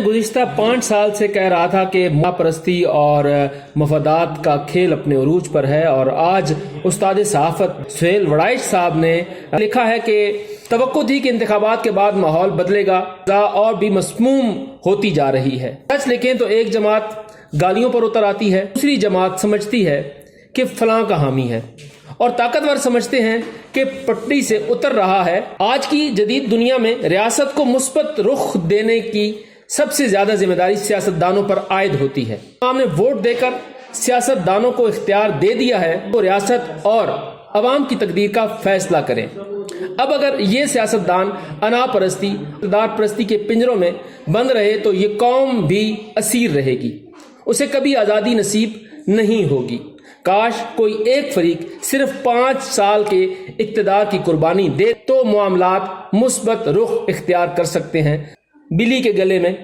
गुज़िश्ता 5 साल से कह रहा था कि माँ परस्ती और मफादात का खेल अपने उरूज पर है, और आज उस्ताद सहाफ़त सुहेल वड़ाइच साहब ने लिखा है कि तवक्को थी कि इंतखाबात के बाद माहौल बदलेगा और भी मसमूम होती जा रही है। सच लिखें तो एक जमात गालियों पर उतर आती है, दूसरी जमात समझती है कि फलां का हामी है, और ताकतवर समझते हैं कि पटड़ी से उतर रहा है। आज की जदीद दुनिया में रियासत को मुस्बत रुख देने की सबसे ज्यादा जिम्मेदारी सियासतदानों पर आयद होती है। हमने वोट देकर सियासतदानों को इख्तियार दे दिया है तो रियासत और अवाम की तकदीर का फैसला करें। अब अगर ये सियासतदान अना परस्ती, इक़्तिदार परस्ती के पिंजरों में बंद रहे तो ये कौम भी असीर रहेगी, उसे कभी आज़ादी नसीब नहीं होगी। काश कोई एक फरीक सिर्फ 5 साल के इक़्तिदार की कुर्बानी दे तो मामलात मुस्बत रुख इख्तियार कर सकते हैं। बिल्ली के गले में